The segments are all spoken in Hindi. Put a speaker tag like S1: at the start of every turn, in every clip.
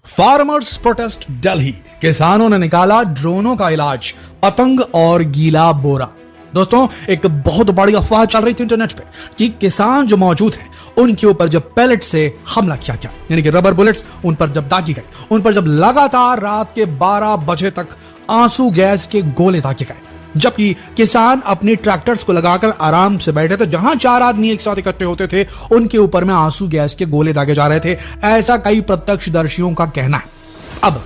S1: फार्मर्स प्रोटेस्ट दिल्ली, किसानों ने निकाला ड्रोनों का इलाज, पतंग और गीला बोरा। दोस्तों, एक बहुत बड़ी अफवाह चल रही थी इंटरनेट पे कि किसान जो मौजूद हैं उनके ऊपर जब पैलेट से हमला किया गया, यानी कि रबर बुलेट्स उन पर जब दागी गई, उन पर जब लगातार रात के 12 बजे तक आंसू गैस के गोले दागे गए, जबकि किसान अपने ट्रैक्टर्स को लगाकर आराम से बैठे थे, जहां 4 आदमी एक साथ इकट्ठे होते थे उनके ऊपर में आंसू गैस के गोले दागे जा रहे थे, ऐसा कई प्रत्यक्षदर्शियों का कहना है। अब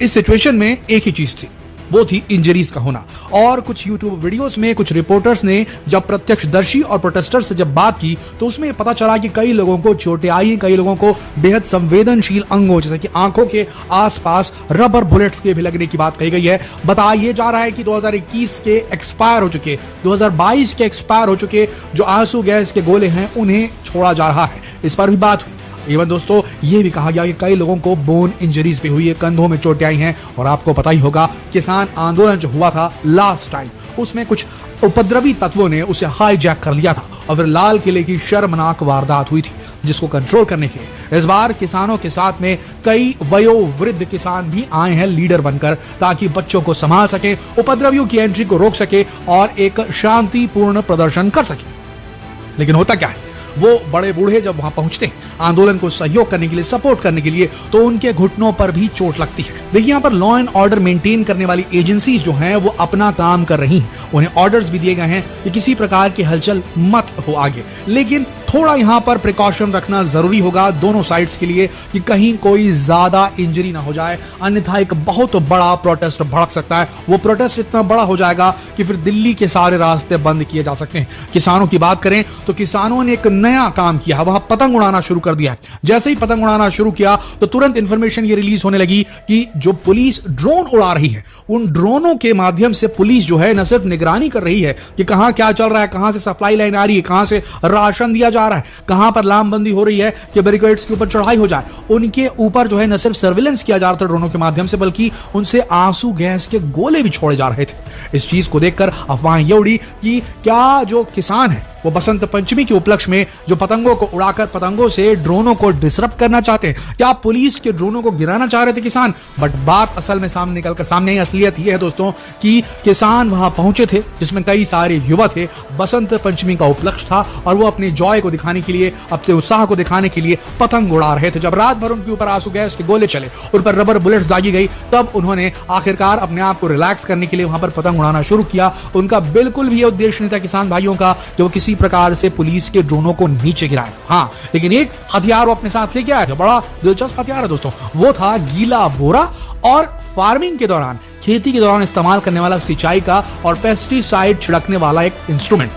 S1: इस सिचुएशन में एक ही चीज थी, वो थी इंजरीज का होना। और कुछ यूट्यूब वीडियोस में कुछ रिपोर्टर्स ने जब प्रत्यक्षदर्शी और प्रोटेस्टर से जब बात की तो उसमें पता चला कि कई लोगों को चोटें आई, कई लोगों को बेहद संवेदनशील अंगों जैसे कि आंखों के आसपास रबर बुलेट्स के भी लगने की बात कही गई है। बताया ये जा रहा है कि 2021 के एक्सपायर हो चुके, 2022 के एक्सपायर हो चुके जो आंसू गैस के गोले हैं उन्हें छोड़ा जा रहा है। इस पर भी बात हुई। इवन दोस्तों, ये भी कहा गया कि कई लोगों को बोन इंजरीज भी हुई है, कंधों में चोटें आई हैं। और आपको पता ही होगा, किसान आंदोलन जो हुआ था लास्ट टाइम, उसमें कुछ उपद्रवी तत्वों ने उसे हाईजैक कर लिया था और फिर लाल किले की शर्मनाक वारदात हुई थी, जिसको कंट्रोल करने के लिए इस बार किसानों के साथ में कई वयोवृद्ध किसान भी आए हैं लीडर बनकर, ताकि बच्चों को संभाल सके, उपद्रवियों की एंट्री को रोक सके और एक शांतिपूर्ण प्रदर्शन कर सके। लेकिन होता क्या है, वो बड़े बूढ़े जब वहां पहुंचते हैं आंदोलन को सहयोग करने के लिए, सपोर्ट करने के लिए, तो उनके घुटनों पर भी चोट लगती है। देखिए, यहाँ पर लॉ एंड ऑर्डर मेंटेन करने वाली एजेंसीज जो हैं वो अपना काम कर रही हैं, उन्हें ऑर्डर्स भी दिए गए हैं कि किसी प्रकार की हलचल मत हो आगे। लेकिन थोड़ा यहाँ पर प्रिकॉशन रखना जरूरी होगा दोनों साइड्स के लिए कि कहीं कोई ज्यादा इंजरी ना हो जाए, अन्यथा एक बहुत बड़ा प्रोटेस्ट भड़क सकता है। वो प्रोटेस्ट इतना बड़ा हो जाएगा कि फिर दिल्ली के सारे रास्ते बंद किए जा सकते हैं। किसानों की बात करें तो किसानों ने एक नया काम किया है, वहां पतंग उड़ाना शुरू कर दिया है। जैसे ही पतंग उड़ाना शुरू किया तो तुरंत इंफॉर्मेशन ये रिलीज होने लगी कि जो पुलिस ड्रोन उड़ा रही है, उन ड्रोनों के माध्यम से पुलिस जो है न सिर्फ निगरानी कर रही है कि कहां क्या चल रहा है, कहां से सप्लाई लाइन आ रही है, कहां से राशन दिया जा रहा है, कहां पर लामबंदी हो रही है कि बैरिकेड्स के ऊपर चढ़ाई हो जाए, उनके ऊपर जो है न सिर्फ सर्विलेंस किया जा रहा था ड्रोनों के माध्यम से, बल्कि उनसे आंसू गैस के गोले भी छोड़े जा रहे थे। इस चीज को देखकर अफवाह ये उड़ी कि क्या जो किसान है वो बसंत पंचमी के उपलक्ष्य में जो पतंगों को उड़ाकर पतंगों से ड्रोनों को डिसरप्ट करना चाहते हैं, क्या पुलिस के ड्रोनों को गिराना चाह रहे थे किसान? बट बात असल में सामने निकलकर सामने असलियत यह है दोस्तों कि किसान वहां पहुंचे थे, जिसमें कई सारे युवा थे। बसंत पंचमी का उपलक्ष्य था और वो अपने जॉय को दिखाने के लिए, अपने उत्साह को दिखाने के लिए पतंग उड़ा रहे थे। जब रात भर उनके ऊपर आंसू गैस के गोले चले, उन पर रबर बुलेट्स दागी गई, तब उन्होंने आखिरकार अपने आप को रिलैक्स करने के लिए वहां पर पतंग उड़ाना शुरू किया। उनका बिल्कुल भी उद्देश्य नहीं था किसान भाइयों का कि वो किसी प्रकार से पुलिस के ड्रोनों को नीचे गिराए। हाँ, लेकिन एक हथियार वो अपने साथ लेके आया था, बड़ा दिलचस्प हथियार है दोस्तों, वो था गीला बोरा और फार्मिंग के दौरान, खेती के दौरान इस्तेमाल करने वाला सिंचाई का और पेस्टिसाइड छिड़कने वाला एक इंस्ट्रूमेंट।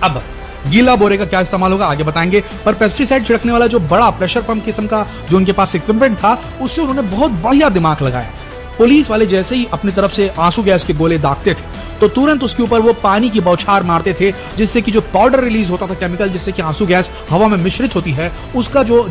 S1: अब गीला बोरे का क्या इस्तेमाल होगा आगे बताएंगे, पर पेस्टिसाइड छिड़कने वाला जो बड़ा प्रेशर पंप किस्म का जो उनके पास इक्विपमेंट था, उससे उन्होंने बहुत बढ़िया दिमाग लगाया। पुलिस वाले जैसे ही अपनी तरफ से आंसू गैस के गोले दागते थे तो तुरंत उसके ऊपर वो पानी की बौछार मारते थे, जिससे कि जो पाउडर रिलीज होता था केमिकल, जिससे कि आंसू गैस हवा में मिश्रित होती है, उसका जो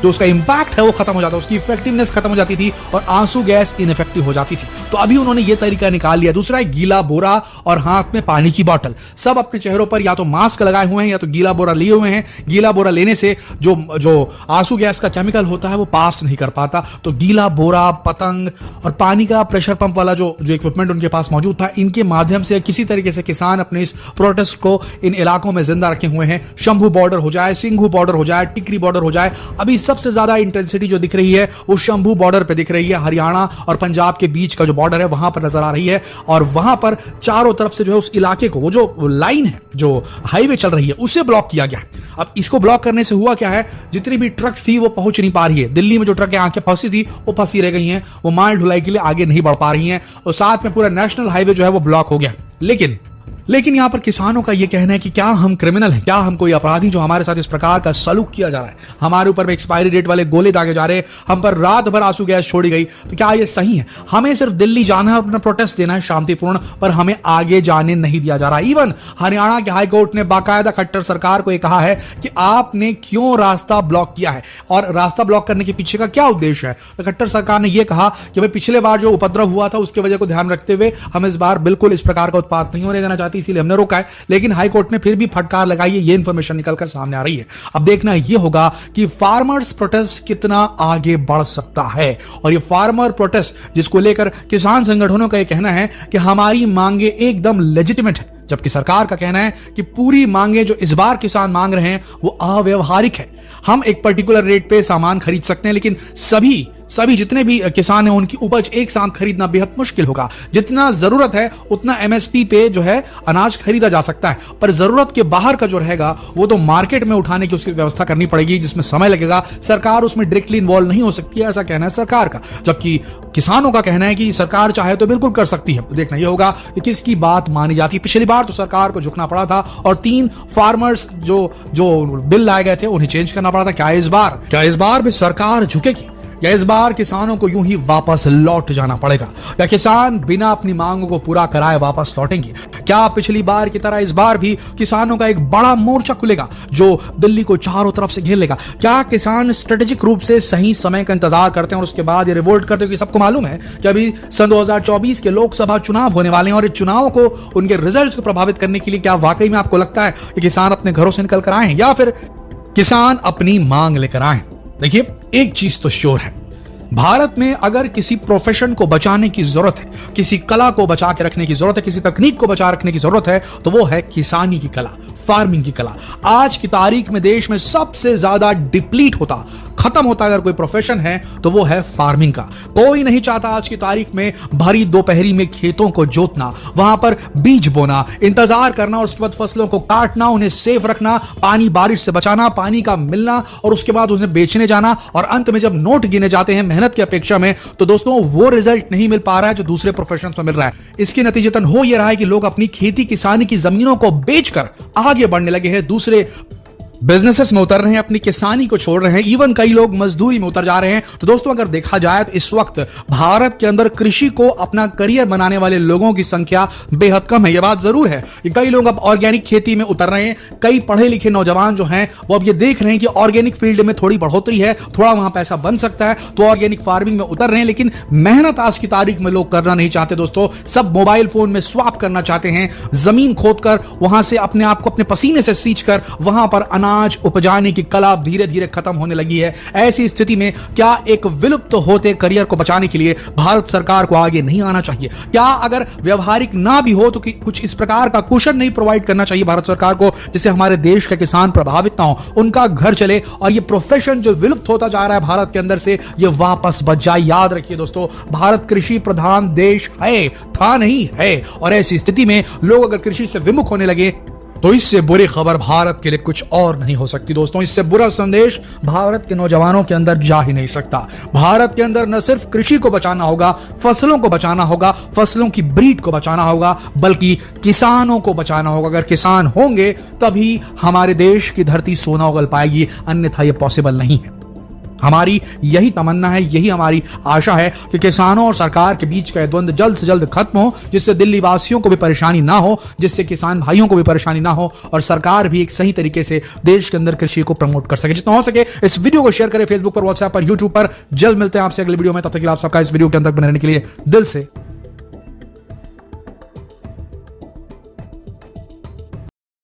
S1: उसका इंपैक्ट है वो खत्म हो जाता, उसकी इफेक्टिवनेस खत्म हो जाती थी और आंसू गैस इनइफेक्टिव हो जाती थी। तो अभी उन्होंने ये तरीका निकाल लिया। दूसरा है गीला बोरा और हाथ में पानी की बोतल। सब अपने चेहरों पर या तो मास्क लगाए हुए हैं या तो गीला बोरा लिए हुए हैं। गीला बोरा लेने से जो आंसू गैस का केमिकल होता है वो पास नहीं कर पाता। तो गीला बोरा, पतंग और पानी का प्रेशर पंप वाला जो इक्विपमेंट उनके पास मौजूद था, इनके माध्यम से किसी तरीके से किसान अपने इस प्रोटेस्ट को इन इलाकों में जिंदा रखे हुए हैं। शंभू बॉर्डर हो जाए, सिंघू बॉर्डर हो जाए, टिकरी बॉर्डर हो जाए, अभी सबसे ज्यादा इंटेंसिटी जो दिख रही है वो शंभू बॉर्डर पे दिख रही है। हरियाणा और पंजाब के बीच का जो बॉर्डर है वहां पर नजर आ रही है और वहां पर चारों तरफ से जो है उस इलाके को, वो जो लाइन है, जो हाईवे चल रही है, उसे ब्लॉक किया गया। अब इसको ब्लॉक करने से हुआ क्या है, जितनी भी ट्रक्स थी वो पहुंच नहीं पा रही है। दिल्ली में जो ट्रकें आके फंसी थी वो फंसी रह गई हैं, वो माल ढुलाई के लिए आगे नहीं बढ़ पा रही हैं और साथ में पूरा नेशनल हाईवे जो है वो ब्लॉक हो गया। लेकिन यहां पर किसानों का यह कहना है कि क्या हम क्रिमिनल हैं, क्या हम कोई अपराधी जो हमारे साथ इस प्रकार का सलूक किया जा रहा है, हमारे ऊपर में एक्सपायरी डेट वाले गोले दागे जा रहे हैं, हम पर रात भर आंसू गैस छोड़ी गई, तो क्या यह सही है? हमें सिर्फ दिल्ली जाना है, अपना प्रोटेस्ट देना है शांतिपूर्ण, पर हमें आगे जाने नहीं दिया जा रहा। इवन हरियाणा के हाईकोर्ट ने बाकायदा खट्टर सरकार को यह कहा है कि आपने क्यों रास्ता ब्लॉक किया है और रास्ता ब्लॉक करने के पीछे का क्या उद्देश्य है। तो खट्टर सरकार ने यह कहा कि भाई पिछले बार जो उपद्रव हुआ था उसके वजह को ध्यान रखते हुए हम इस बार बिल्कुल इस प्रकार का उत्पात नहीं होने देना चाहते। थी, इसीलिए हमने रोका है, लेकिन हाईकोर्ट ने फिर भी फटकार लगाई है। ये इंफॉर्मेशन निकलकर सामने आ रही है। अब देखना यह होगा कि फार्मर्स प्रोटेस्ट कितना आगे बढ़ सकता है। और ये फार्मर प्रोटेस्ट जिसको लेकर किसान संगठनों का यह कहना है कि हमारी मांगे एकदम लेजिटिमेट है, जबकि सरकार का कहना है कि पूरी मांगे जो इस बार किसान मांग रहे हैं वो अव्यवहारिक है। हम एक पर्टिकुलर रेट पे सामान खरीद सकते हैं, लेकिन सभी जितने भी किसान हैं उनकी उपज एक साथ खरीदना बेहद मुश्किल होगा। जितना जरूरत है उतना एमएसपी पे जो है अनाज खरीदा जा सकता है, पर जरूरत के बाहर का जो रहेगा वो तो मार्केट में उठाने की उसकी व्यवस्था करनी पड़ेगी, जिसमें समय लगेगा। सरकार उसमें डायरेक्टली इन्वॉल्व नहीं हो सकती है, ऐसा कहना है सरकार का, जबकि किसानों का कहना है कि सरकार चाहे तो बिल्कुल कर सकती है। देखना यह होगा कि किसकी बात मानी जाती है। पिछली बार तो सरकार को झुकना पड़ा था और 3 फार्मर्स जो बिल लाए गए थे उन्हें चेंज करना पड़ा था। क्या इस बार भी सरकार झुकेगी, या इस बार किसानों को यूं ही वापस लौट जाना पड़ेगा, या किसान बिना अपनी मांगों को पूरा कराए वापस लौटेंगे? क्या पिछली बार की तरह इस बार भी किसानों का एक बड़ा मोर्चा खुलेगा जो दिल्ली को चारों तरफ से घेर लेगा? क्या किसान स्ट्रेटेजिक रूप से सही समय का इंतजार करते हैं और उसके बाद ये रिवोल्ट करते हैं? सबको मालूम है कि अभी सन 2024 के लोकसभा चुनाव होने वाले हैं और इस चुनाव को, उनके रिजल्ट को प्रभावित करने के लिए क्या वाकई में आपको लगता है कि किसान अपने घरों से निकल कर आए हैं, या फिर किसान अपनी मांग लेकर आए? देखिए, एक चीज तो श्योर है, भारत में अगर किसी प्रोफेशन को बचाने की जरूरत है, किसी कला को बचा के रखने की जरूरत है, किसी तकनीक को बचा रखने की जरूरत है, तो वो है किसानी की कला, फार्मिंग की कला। आज की तारीख में देश में सबसे ज्यादा डिप्लीट होता, खत्म होता अगर कोई प्रोफेशन है तो वो है फार्मिंग का। कोई नहीं चाहता आज की तारीख में भरी दोपहरी में खेतों को जोतना, वहां पर बीज बोना, इंतजार करना और उसके बाद फसलों को काटना, उन्हें सेफ रखना, पानी बारिश से बचाना, पानी का मिलना और उसके बाद उन्हें बेचने जाना, और अंत में जब नोट गिने जाते हैं मेहनत की अपेक्षा में, तो दोस्तों वो रिजल्ट नहीं मिल पा रहा है जो दूसरे प्रोफेशन में मिल रहा है। इसके नतीजतन हो यह रहा है कि लोग अपनी खेती किसानी की जमीनों को बेचकर आगे बढ़ने लगे हैं, दूसरे बिजनेसेस में उतर रहे हैं, अपनी किसानी को छोड़ रहे हैं, इवन कई लोग मजदूरी में उतर जा रहे हैं। तो दोस्तों, अगर देखा जाए तो इस वक्त भारत के अंदर कृषि को अपना करियर बनाने वाले लोगों की संख्या बेहद कम है। यह बात जरूर है कि कई लोग अब ऑर्गेनिक खेती में उतर रहे हैं। कई पढ़े लिखे नौजवान जो हैं वो अब ये देख रहे हैं कि ऑर्गेनिक फील्ड में थोड़ी बढ़ोतरी है, थोड़ा वहां पैसा बन सकता है, तो ऑर्गेनिक फार्मिंग में उतर रहे हैं। लेकिन मेहनत आज की तारीख में लोग करना नहीं चाहते दोस्तों। सब मोबाइल फोन में स्वाप करना चाहते हैं, जमीन खोदकर वहां से अपने आप को अपने पसीने से सींचकर वहां पर अनाज उपजाने की कला धीरे धीरे खत्म होने लगी है। ऐसी स्थिति में क्या एक विलुप्त होते करियर को बचाने के लिए भारत सरकार को आगे नहीं आना चाहिए? क्या अगर व्यवहारिक ना भी हो तो कुछ इस प्रकार का कुशन नहीं प्रोवाइड करना चाहिए भारत सरकार को, जिससे हमारे देश के किसान प्रभावित ना हो, उनका घर चले और ये प्रोफेशन जो विलुप्त होता जा रहा है भारत के अंदर से, ये वापस बच जाए? याद रखिए दोस्तों, भारत कृषि प्रधान देश है, था नहीं है, और ऐसी स्थिति में लोग अगर कृषि से विमुख होने लगे तो इससे बुरी खबर भारत के लिए कुछ और नहीं हो सकती दोस्तों। इससे बुरा संदेश भारत के नौजवानों के अंदर जा ही नहीं सकता। भारत के अंदर न सिर्फ कृषि को बचाना होगा, फसलों को बचाना होगा, फसलों की ब्रीड को बचाना होगा, बल्कि किसानों को बचाना होगा। अगर किसान होंगे तभी हमारे देश की धरती सोना उगल पाएगी, अन्यथा यह पॉसिबल नहीं है। हमारी यही तमन्ना है, यही हमारी आशा है कि किसानों और सरकार के बीच का द्वंद्व जल्द से जल्द खत्म हो, जिससे दिल्ली वासियों को भी परेशानी ना हो, जिससे किसान भाइयों को भी परेशानी ना हो, और सरकार भी एक सही तरीके से देश के अंदर कृषि को प्रमोट कर सके। जितना हो सके इस वीडियो को शेयर करें, फेसबुक पर, व्हाट्सएप पर, यूट्यूब पर। जल्द मिलते हैं आपसे अगले वीडियो में, तब तक के लिए आप सबका इस वीडियो के अंदर बने रहने के लिए दिल से